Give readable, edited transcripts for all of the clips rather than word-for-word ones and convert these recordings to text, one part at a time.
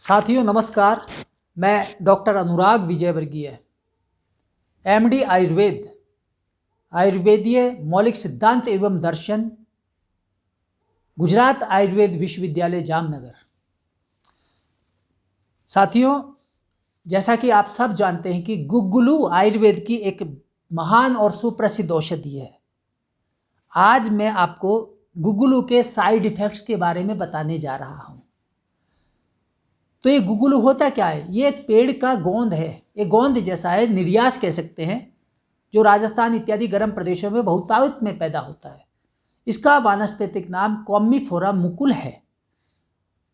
साथियों नमस्कार। मैं डॉक्टर अनुराग विजयवर्गीय, एमडी आयुर्वेद, आयुर्वेदीय मौलिक सिद्धांत एवं दर्शन, गुजरात आयुर्वेद विश्वविद्यालय जामनगर। साथियों, जैसा कि आप सब जानते हैं कि गुग्गुलू आयुर्वेद की एक महान और सुप्रसिद्ध औषधि है। आज मैं आपको गुग्गुलू के साइड इफ़ेक्ट्स के बारे में बताने जा रहा हूँ। तो ये गुग्गुलू होता क्या है? ये एक पेड़ का गोंद है। ये गोंद जैसा है, निर्यास कह सकते हैं, जो राजस्थान इत्यादि गर्म प्रदेशों में बहुतायत में पैदा होता है। इसका वानस्पतिक नाम कॉम्मीफोरा मुकुल है।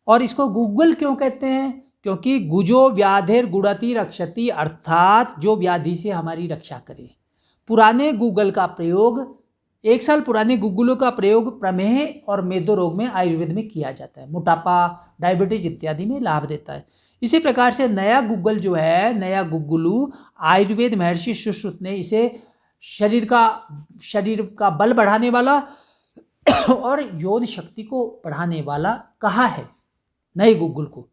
और इसको गुग्गुल क्यों कहते हैं? क्योंकि गुजो व्याधिर गुड़ति रक्षति, अर्थात जो व्याधि से हमारी रक्षा करे। पुराने गुग्गल का प्रयोग, 1 साल पुराने गुग्गुलों का प्रयोग प्रमेह और मेदो रोग में आयुर्वेद में किया जाता है। मोटापा, डायबिटीज इत्यादि में लाभ देता है। इसी प्रकार से नया गुग्गल जो है, नया गुग्गुलू, आयुर्वेद महर्षि सुश्रुत ने इसे शरीर का बल बढ़ाने वाला और यौन शक्ति को बढ़ाने वाला कहा है नए गुग्गुल को।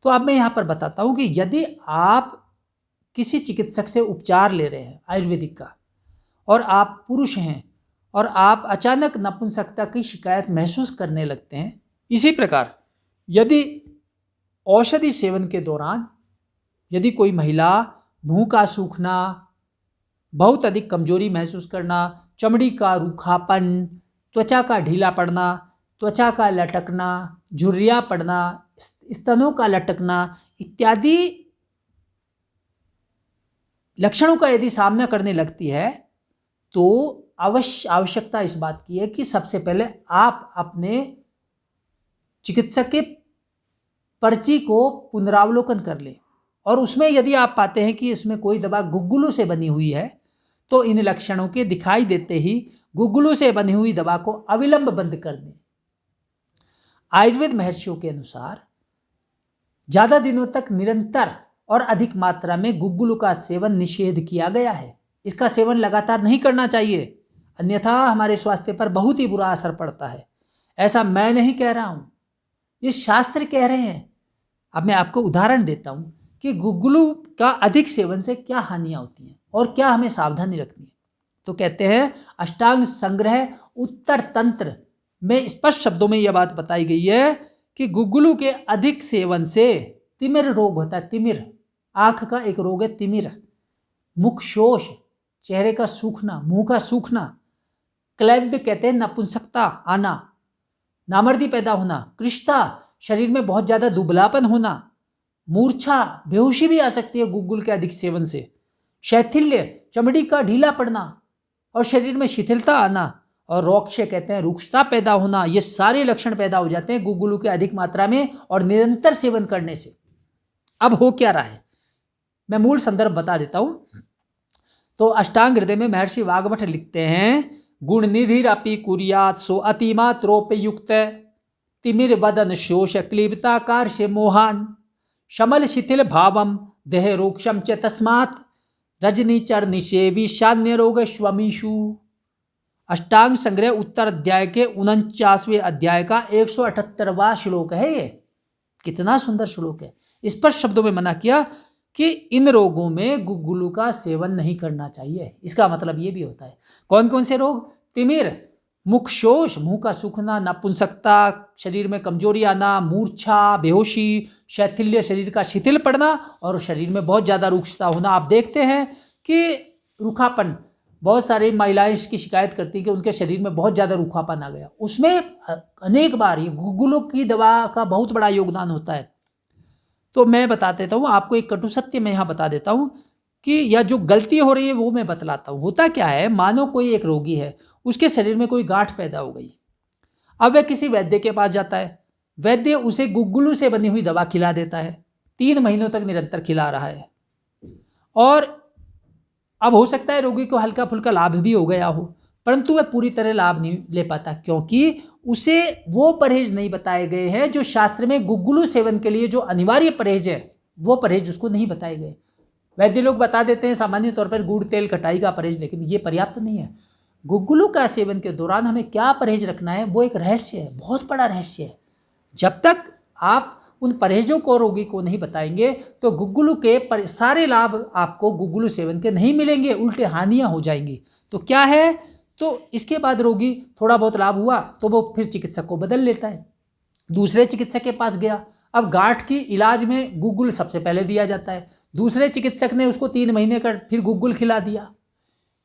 तो अब मैं यहाँ पर बताता हूँ कि यदि आप किसी चिकित्सक से उपचार ले रहे हैं आयुर्वेदिक का, और आप पुरुष हैं और आप अचानक नपुंसकता की शिकायत महसूस करने लगते हैं, इसी प्रकार यदि औषधि सेवन के दौरान यदि कोई महिला मुंह का सूखना, बहुत अधिक कमजोरी महसूस करना, चमड़ी का रूखापन, त्वचा का ढीला पड़ना, त्वचा का लटकना, झुर्रियाँ पड़ना, स्तनों का लटकना इत्यादि लक्षणों का यदि सामना करने लगती है, तो आवश्यकता इस बात की है कि सबसे पहले आप अपने चिकित्सक के पर्ची को पुनरावलोकन कर लें, और उसमें यदि आप पाते हैं कि इसमें कोई दवा गुग्गुलू से बनी हुई है, तो इन लक्षणों के दिखाई देते ही गुग्गुलू से बनी हुई दवा को अविलंब बंद कर दें। आयुर्वेद महर्षियों के अनुसार ज़्यादा दिनों तक निरंतर और अधिक मात्रा में गुग्गुलू का सेवन निषेध किया गया है। इसका सेवन लगातार नहीं करना चाहिए, अन्यथा हमारे स्वास्थ्य पर बहुत ही बुरा असर पड़ता है। ऐसा मैं नहीं कह रहा हूँ, ये शास्त्र कह रहे हैं। अब मैं आपको उदाहरण देता हूँ कि गुग्गुलू का अधिक सेवन से क्या हानियाँ होती हैं और क्या हमें सावधानी रखनी है। तो कहते हैं, अष्टांग संग्रह उत्तर तंत्र में स्पष्ट शब्दों में यह बात बताई गई है कि गुग्गुलू के अधिक सेवन से तिमिर रोग होता है। तिमिर, आँख का एक रोग है तिमिर, मुख शोष, चेहरे का सूखना, मुंह का सूखना, क्लैव्य कहते हैं नपुंसकता आना, नामर्दी पैदा होना, कृष्णता, शरीर में बहुत ज़्यादा दुबलापन होना, मूर्छा, बेहोशी भी आ सकती है गुग्गुल के अधिक सेवन से, शैथिल्य, चमड़ी का ढीला पड़ना और शरीर में शिथिलता आना, और रोक्षय कहते हैं रुक्षता पैदा होना। ये सारे लक्षण पैदा हो जाते हैं गुग्गुलू के अधिक मात्रा में और निरंतर सेवन करने से। अब हो क्या रहा है, मैं मूल संदर्भ बता देता हूँ। तो अष्टांग हृदय में महर्षि वाग्भट लिखते हैं, गुण निधिरपि कुर्यात् सो अतिमात्रोपयुक्त तिमिर वदन शोष क्लीबताकार से मोहान शमल शिथिल भावम देह रोक्षम च तस्मात् रजनीचर निषेवी शान्य रोग स्वमीषु। अष्टांग संग्रह उत्तर अध्याय के 49वें अध्याय का 178वां श्लोक है। ये कितना सुंदर श्लोक है। स्पष्ट शब्दों में मना किया कि इन रोगों में गुग्गुलू का सेवन नहीं करना चाहिए। इसका मतलब ये भी होता है, कौन कौन से रोग? तिमिर, मुख शोष, मुंह का सूखना, नपुंसकता, शरीर में कमजोरी आना, मूर्छा, बेहोशी, शैथिल्य, शरीर का शिथिल पड़ना, और शरीर में बहुत ज़्यादा रुक्षता होना। आप देखते हैं कि रूखापन, बहुत सारी महिलाएं इसकी शिकायत करती हैं कि उनके शरीर में बहुत ज़्यादा रूखापन आ गया। उसमें अनेक बार ये गुग्गुलू की दवा का बहुत बड़ा योगदान होता है। तो मैं बता देता हूँ आपको, एक कटु सत्य मैं यहाँ बता देता हूँ कि यह जो गलती हो रही है वो मैं बतलाता हूँ। होता क्या है, मानो कोई एक रोगी है, उसके शरीर में कोई गांठ पैदा हो गई। अब वह किसी वैद्य के पास जाता है, वैद्य उसे गुग्गुलू से बनी हुई दवा खिला देता है, 3 महीनों तक निरंतर खिला रहा है, और अब हो सकता है रोगी को हल्का फुल्का लाभ भी हो गया हो, परंतु वह पूरी तरह लाभ नहीं ले पाता, क्योंकि उसे वो परहेज नहीं बताए गए हैं जो शास्त्र में गुग्गुलू सेवन के लिए जो अनिवार्य परहेज है, वो परहेज उसको नहीं बताए गए। वैद्य लोग बता देते हैं सामान्य तौर पर गुड़ तेल खटाई का परहेज, लेकिन ये पर्याप्त नहीं है। गुग्गुलू का सेवन के दौरान हमें क्या परहेज रखना है, वो एक रहस्य है, बहुत बड़ा रहस्य है। जब तक आप उन परहेजों को रोगी को नहीं बताएंगे तो गुग्गुलू के सारे लाभ आपको गुग्गुलू सेवन के नहीं मिलेंगे, उल्टे हानियां हो जाएंगी। तो क्या है, तो इसके बाद रोगी थोड़ा बहुत लाभ हुआ तो वो फिर चिकित्सक को बदल लेता है, दूसरे चिकित्सक के पास गया। अब गांठ की इलाज में गुग्गुल सबसे पहले दिया जाता है, दूसरे चिकित्सक ने उसको 3 महीने का फिर गुग्गुल खिला दिया।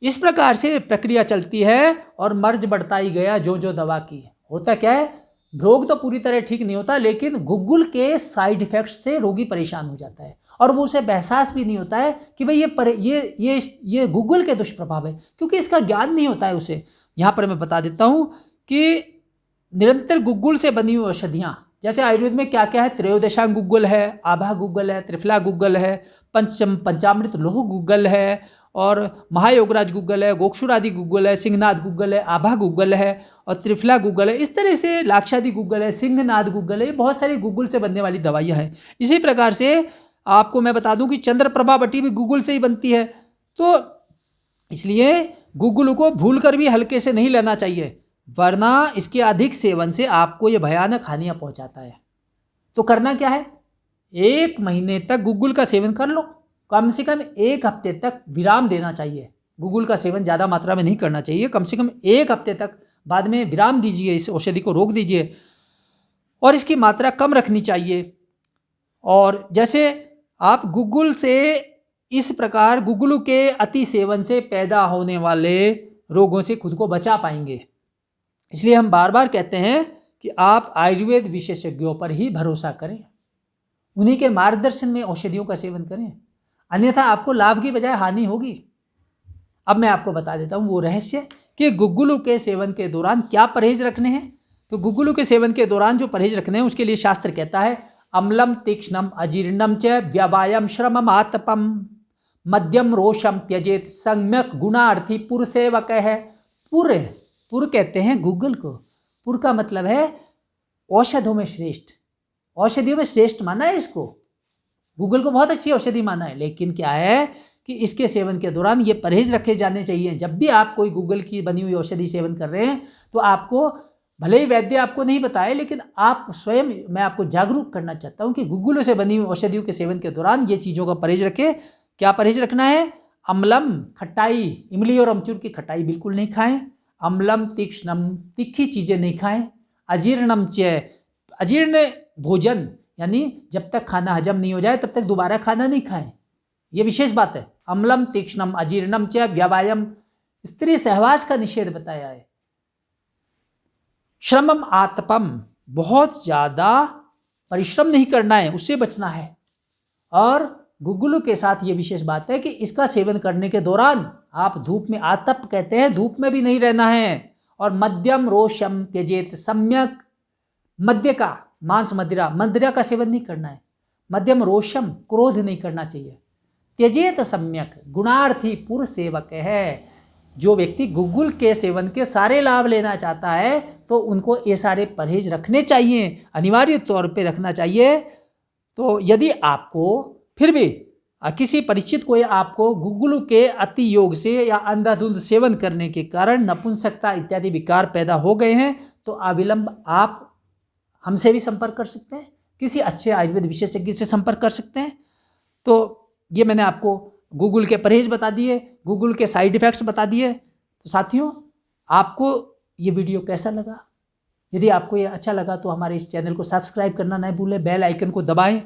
इस प्रकार से प्रक्रिया चलती है और मर्ज बढ़ता ही गया जो जो दवा की। होता क्या है, रोग तो पूरी तरह ठीक नहीं होता, लेकिन गुग्गुल के साइड इफेक्ट्स से रोगी परेशान हो जाता है और वो उसे एहसास भी नहीं होता है कि भाई ये गुग्गुल के दुष्प्रभाव है, क्योंकि इसका ज्ञान नहीं होता है उसे। यहाँ पर मैं बता देता हूँ कि निरंतर गुग्गुल से बनी हुई औषधियाँ, जैसे आयुर्वेद में क्या क्या है, त्रयोदशांग गुग्गुल है, आभा गुग्गुल है, त्रिफला गुग्गुल है, पंचामृत लोह गुग्गुल है, और महायोगराज गुग्गुल है, गोक्षुरादि गुग्गुल है, सिंहनाद गुग्गुल है, आभा गुग्गुल है और त्रिफला गुग्गुल है। इस तरह से लाक्षादि गुग्गुल है, सिंहनाद गुग्गुल है, ये बहुत सारी गुग्गुल से बनने वाली दवाइयाँ हैं। इसी प्रकार से आपको मैं बता दूं कि चंद्रप्रभा बटी भी गुग्गुल से ही बनती है। तो इसलिए गुग्गुल को भूल कर भी हल्के से नहीं लेना चाहिए, वरना इसके अधिक सेवन से आपको ये भयानक हानियाँ पहुँचाता है। तो करना क्या है, 1 महीने तक गुग्गुल का सेवन कर लो, कम से कम 1 हफ्ते तक विराम देना चाहिए। गुग्गुल का सेवन ज़्यादा मात्रा में नहीं करना चाहिए, कम से कम 1 हफ्ते तक, बाद में विराम दीजिए, इस औषधि को रोक दीजिए और इसकी मात्रा कम रखनी चाहिए। और जैसे आप गुग्गुल से इस प्रकार गुग्गुल के अति सेवन से पैदा होने वाले रोगों से खुद को बचा पाएंगे। इसलिए हम बार बार कहते हैं कि आप आयुर्वेद विशेषज्ञों पर ही भरोसा करें, उन्हीं के मार्गदर्शन में औषधियों का सेवन करें, अन्यथा आपको लाभ की बजाय हानि होगी। अब मैं आपको बता देता हूँ वो रहस्य कि गुग्गुल के सेवन के दौरान क्या परहेज रखने हैं। तो गुग्गुल के सेवन के दौरान जो परहेज रखने हैं उसके लिए शास्त्र कहता है, अम्लम तीक्ष्णम अजीर्णम च व्यवायम श्रमम आतपम मध्यम रोषम त्यजेत सम्यक गुणार्थी पुर सेवक है। पुर कहते हैं गुग्गुल को। पुर का मतलब है औषधियों में श्रेष्ठ, औषधियों में श्रेष्ठ माना है इसको। गुग्गुल को बहुत अच्छी औषधि माना है, लेकिन क्या है कि इसके सेवन के दौरान ये परहेज रखे जाने चाहिए। जब भी आप कोई गुग्गुल की बनी हुई औषधि सेवन कर रहे हैं तो आपको, भले ही वैद्य आपको नहीं बताए, लेकिन आप स्वयं, मैं आपको जागरूक करना चाहता हूँ कि गुग्गुलों से बनी हुई औषधियों के सेवन के दौरान ये चीज़ों का परहेज रखें। क्या परहेज रखना है, अम्लम खट्टाई, इमली और अमचूर की खट्टाई बिल्कुल नहीं खाएं, अम्लम तीक्ष्णम तीखी चीज़ें नहीं खाएं, अजीर्णम च अजीर्ण भोजन, यानी जब तक खाना हजम नहीं हो जाए तब तक दोबारा खाना नहीं खाएं, ये विशेष बात है। अम्लम तीक्ष्णम अजीर्णम च व्यायाम, स्त्री सहवास का निषेध बताया है। श्रमम आतपम, बहुत ज़्यादा परिश्रम नहीं करना है, उससे बचना है। और गुग्गुल के साथ ये विशेष बात है कि इसका सेवन करने के दौरान आप धूप में, आतप कहते हैं, धूप में भी नहीं रहना है। और मध्यम रोषम त्यजेत सम्यक, मध्य का मांस मदिरा का सेवन नहीं करना है। मध्यम रोषम, क्रोध नहीं करना चाहिए। त्यजेत सम्यक गुणार्थी पुर सेवक है। जो व्यक्ति गुग्गुल के सेवन के सारे लाभ लेना चाहता है तो उनको ये सारे परहेज रखने चाहिए, अनिवार्य तौर पे रखना चाहिए। तो यदि आपको फिर भी किसी परिचित को या आपको गुग्गुल के अति योग से या अंधाधुंध सेवन करने के कारण नपुंसकता इत्यादि विकार पैदा हो गए हैं तो अविलंब आप हमसे भी संपर्क कर सकते हैं, किसी अच्छे आयुर्वेद विशेषज्ञ से संपर्क कर सकते हैं। तो ये मैंने आपको गुग्गुल के परहेज बता दिए, गुग्गुल के साइड इफ़ेक्ट्स बता दिए। तो साथियों, आपको ये वीडियो कैसा लगा? यदि आपको ये अच्छा लगा तो हमारे इस चैनल को सब्सक्राइब करना न भूलें, बेल आइकन को दबाएं।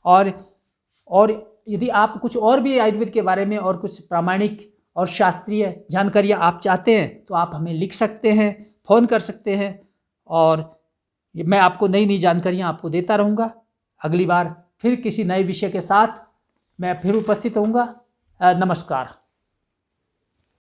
और यदि आप कुछ और भी आयुर्वेद के बारे में और कुछ प्रामाणिक और शास्त्रीय जानकारियाँ आप चाहते हैं तो आप हमें लिख सकते हैं, फ़ोन कर सकते हैं, और मैं आपको नई नई जानकारियाँ आपको देता रहूँगा। अगली बार फिर किसी नए विषय के साथ मैं फिर उपस्थित होऊंगा। नमस्कार।